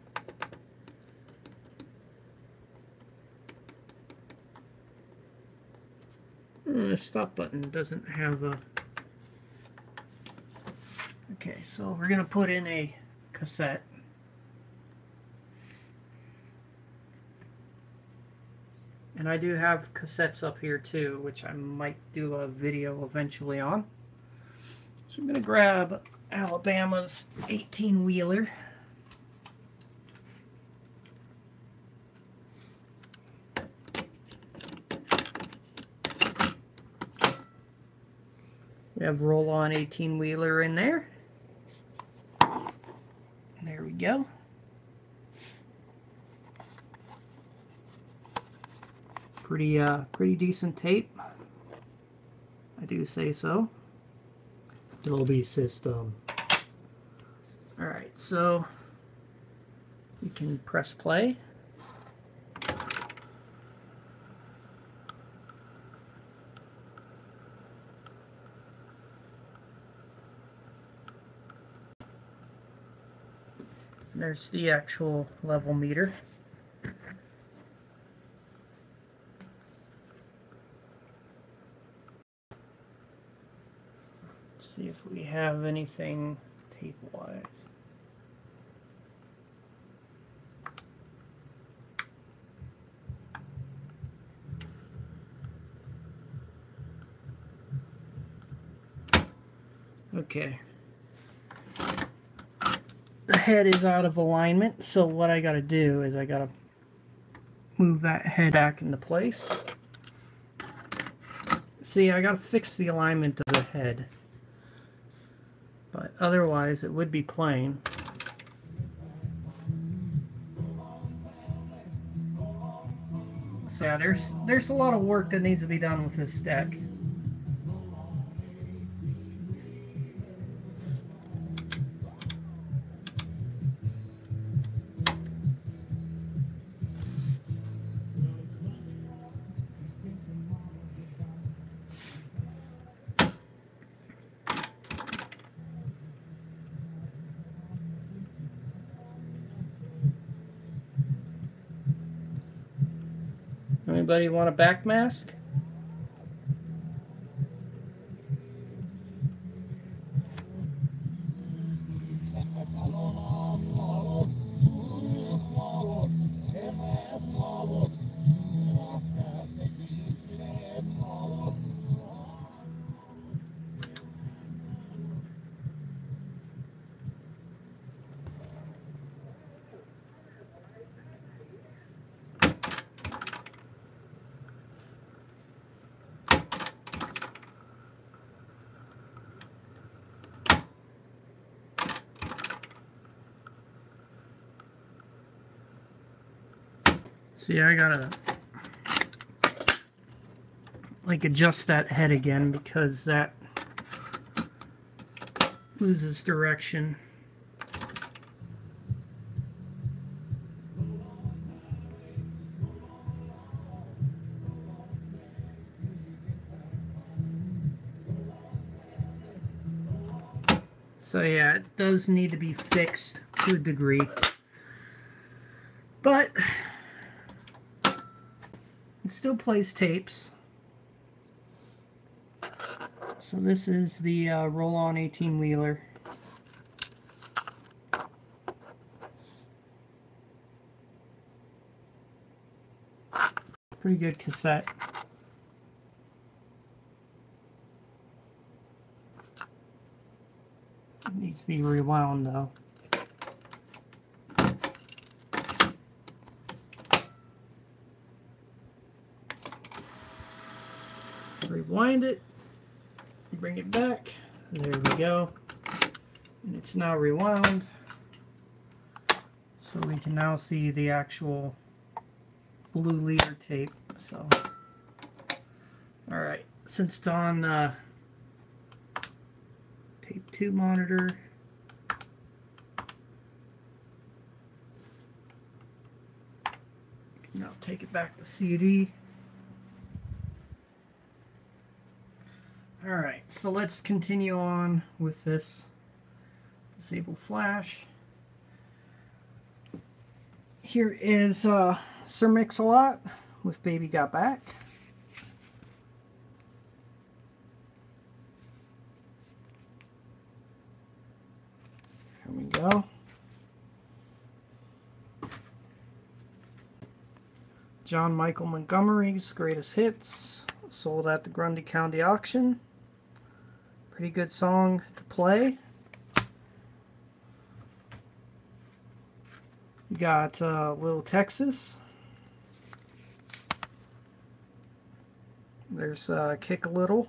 [SPEAKER 1] The stop button doesn't have a... Okay, so we're going to put in a cassette. And I do have cassettes up here too, which I might do a video eventually on. So I'm going to grab Alabama's 18-wheeler. We have roll-on 18-wheeler in there. There we go. Pretty decent tape. I do say so. Dolby system. Alright, so we can press play. And there's the actual level meter. See if we have anything tape-wise. Okay. The head is out of alignment, so what I gotta do is I gotta move that head back into place. See, I gotta fix the alignment of the head. But otherwise, it would be playing. So yeah, there's a lot of work that needs to be done with this deck. Anybody want a back mask? See, I gotta like adjust that head again because that loses direction. So yeah, it does need to be fixed to a degree. But it still plays tapes. So this is the roll-on 18-wheeler. Pretty good cassette. It needs to be rewound though. Rewind it, bring it back, there we go, and it's now rewound, so we can now see the actual blue leader tape. So alright, since it's on tape 2 monitor, now take it back to CD. Alright, so let's continue on with this. Disable flash. Here is Sir Mix-a-Lot with Baby Got Back. Here we go. John Michael Montgomery's Greatest Hits, sold at the Grundy County auction. Pretty good song to play. You got Little Texas. There's Kick a Little,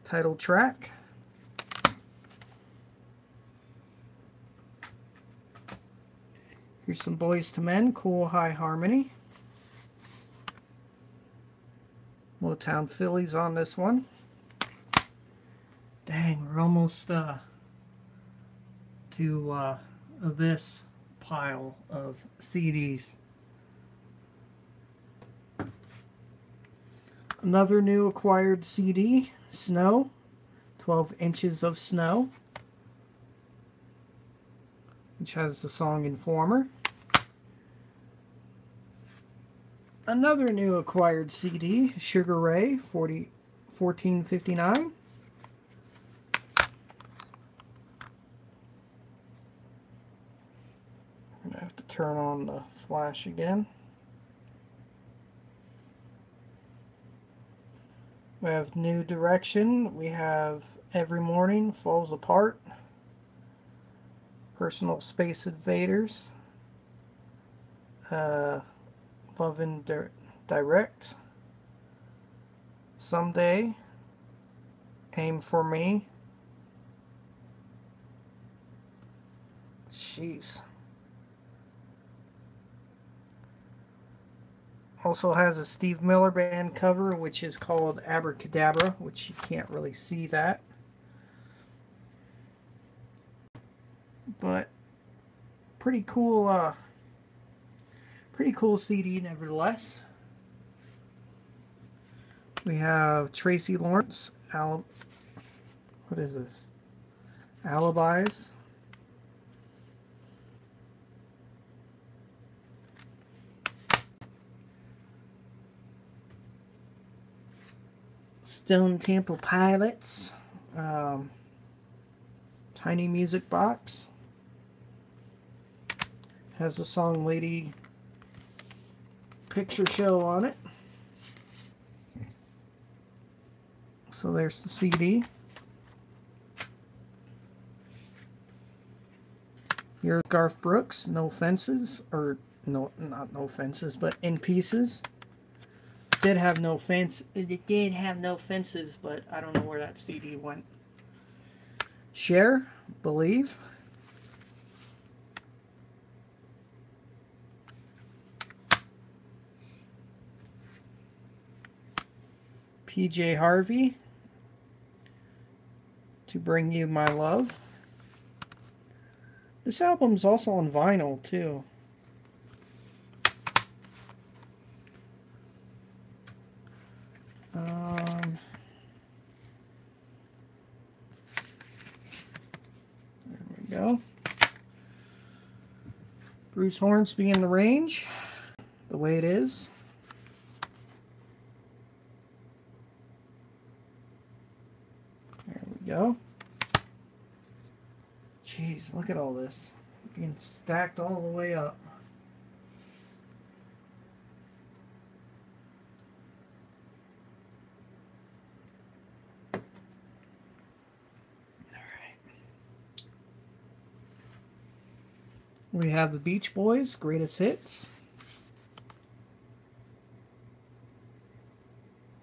[SPEAKER 1] title track. Here's some Boys to Men, Cool High Harmony. Motown Phillies on this one. Dang, we're almost to this pile of CDs. Another new acquired CD, Snow, 12 Inches of Snow, which has the song Informer. Another new acquired CD, Sugar Ray, 1459. I'm going to have to turn on the flash again. We have New Direction. We have Every Morning Falls Apart. Personal Space Invaders. Love and Direct. Someday. Aim for Me. Jeez. Also has a Steve Miller Band cover, which is called Abracadabra, which you can't really see that. But pretty cool CD nevertheless. We have Tracy Lawrence, what is this? Alibis. Stone Temple Pilots, Tiny Music Box, has the song Lady Picture Show on it. So there's the CD. Here's Garth Brooks, No Fences, or no, not No Fences, but In Pieces. It did have no fences, but I don't know where that CD went. Cher, Believe. PJ Harvey, To Bring You My Love. This album's also on vinyl too. There we go. Bruce Hornsby in the Range, The Way It Is. There we go. Jeez, look at all this. Being stacked all the way up. We have the Beach Boys, Greatest Hits.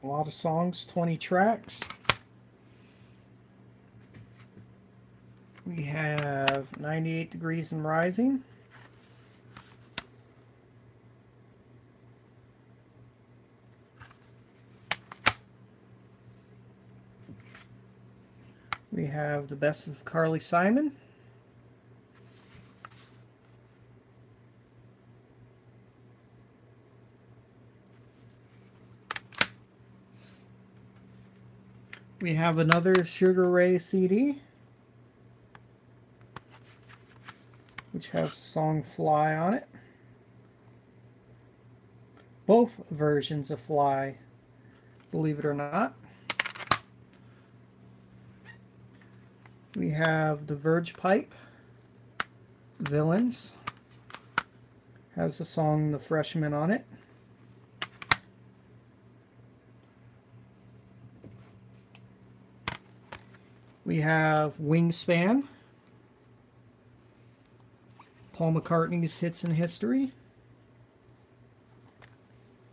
[SPEAKER 1] A lot of songs, 20 tracks. We have 98 Degrees and Rising. We have The Best of Carly Simon. We have another Sugar Ray CD, which has the song Fly on it. Both versions of Fly, believe it or not. We have the Verge Pipe, Villains, has the song The Freshman on it. We have Wingspan, Paul McCartney's Hits in History.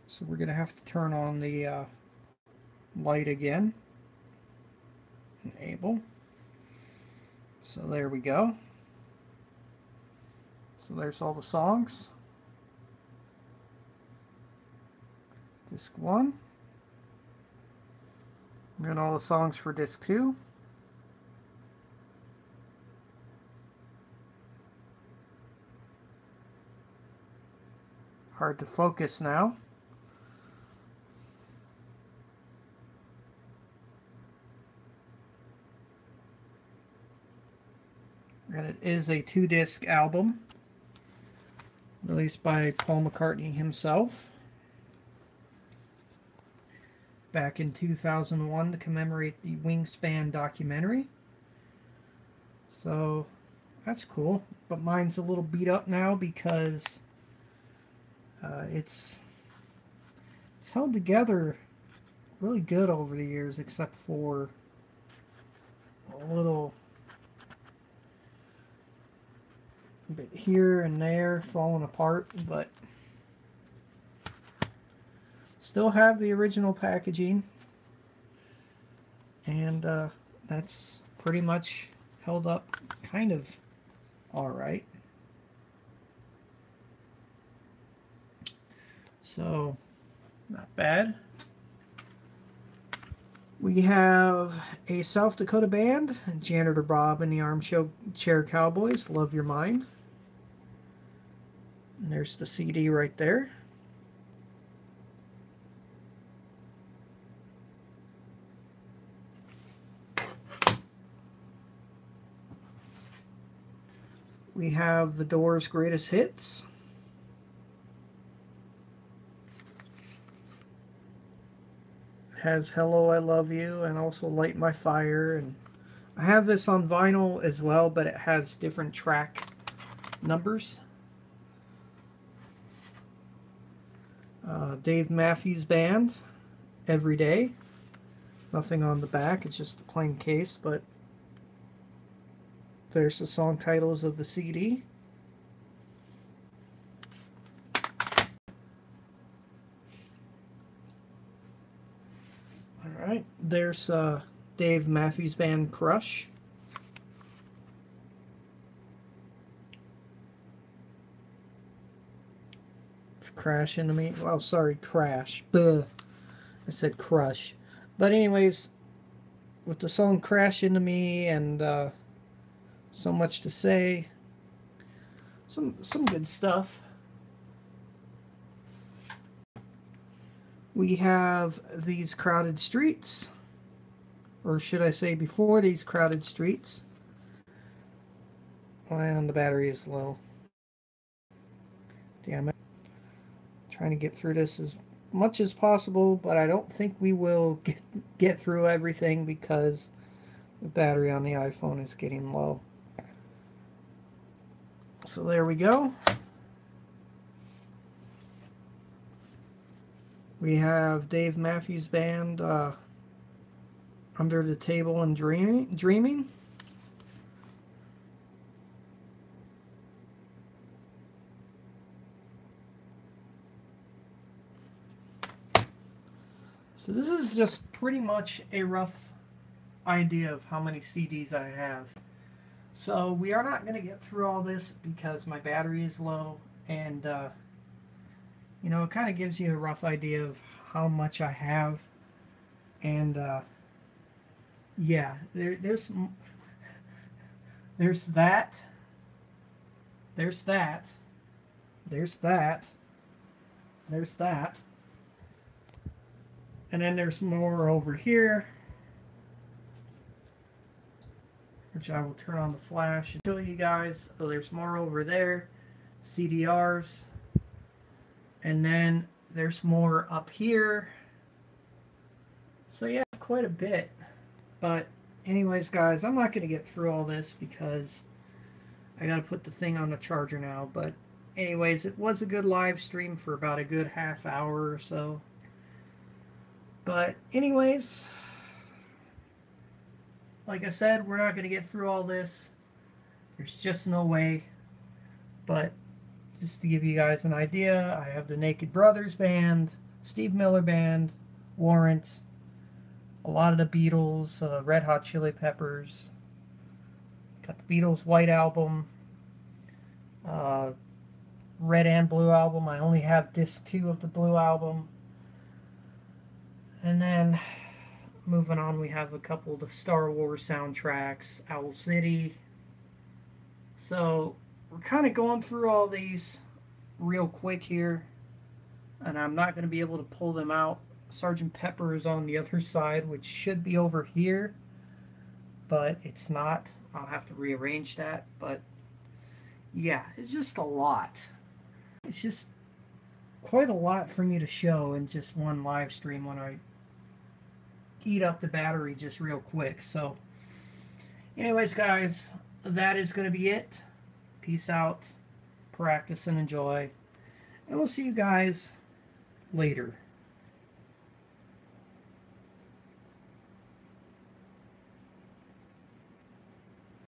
[SPEAKER 1] So we're going to have to turn on the light again. Enable. So there we go. So there's all the songs. Disc 1. And then all the songs for disc 2. Hard to focus now. And it is a 2-disc album released by Paul McCartney himself back in 2001 to commemorate the Wingspan documentary. So that's cool, but mine's a little beat up now because it's held together really good over the years, except for a little bit here and there falling apart, but still have the original packaging, and that's pretty much held up kind of alright. So not bad. We have a South Dakota band, Janitor Bob and the Armchair Cowboys, Love Your Mind. And there's the CD right there. We have The Doors' Greatest Hits. Has Hello, I Love You, and also Light My Fire. And I have this on vinyl as well, but it has different track numbers. Dave Matthews Band, Every Day. Nothing on the back, it's just a plain case, but there's the song titles of the CD. Alright, there's Dave Matthews Band, Crush. Crash into me. Well, sorry, Crash. Bleh. I said Crush. But anyways, with the song Crash Into Me and So Much to Say, some good stuff. We have These Crowded Streets, or should I say Before These Crowded Streets. And the battery is low. Damn it. Trying to get through this as much as possible, but I don't think we will get through everything because the battery on the iPhone is getting low. So there we go. We have Dave Matthews Band, Under the Table and Dreaming. So this is just pretty much a rough idea of how many CDs I have. So we are not going to get through all this because my battery is low, and you know, it kind of gives you a rough idea of how much I have. And yeah, there's that, there's that, there's that, there's that. And then there's more over here, which I will turn on the flash and show you guys. So there's more over there, CDRs. And then there's more up here. So yeah, quite a bit. But anyways, guys, I'm not going to get through all this because I got to put the thing on the charger now. But anyways, it was a good live stream for about a good half hour or so. But anyways, like I said, we're not going to get through all this. There's just no way. But just to give you guys an idea, I have the Naked Brothers Band, Steve Miller Band, Warrant, a lot of the Beatles, Red Hot Chili Peppers, got the Beatles White Album, Red and Blue Album. I only have disc 2 of the Blue Album. And then, moving on, we have a couple of the Star Wars soundtracks, Owl City. So, we're kind of going through all these real quick here, and I'm not going to be able to pull them out. Sergeant Pepper is on the other side, which should be over here, but it's not. I'll have to rearrange that, but yeah, it's just a lot. It's just quite a lot for me to show in just one live stream when I eat up the battery just real quick. So anyways, guys, that is going to be it. Peace out, practice and enjoy, and we'll see you guys later.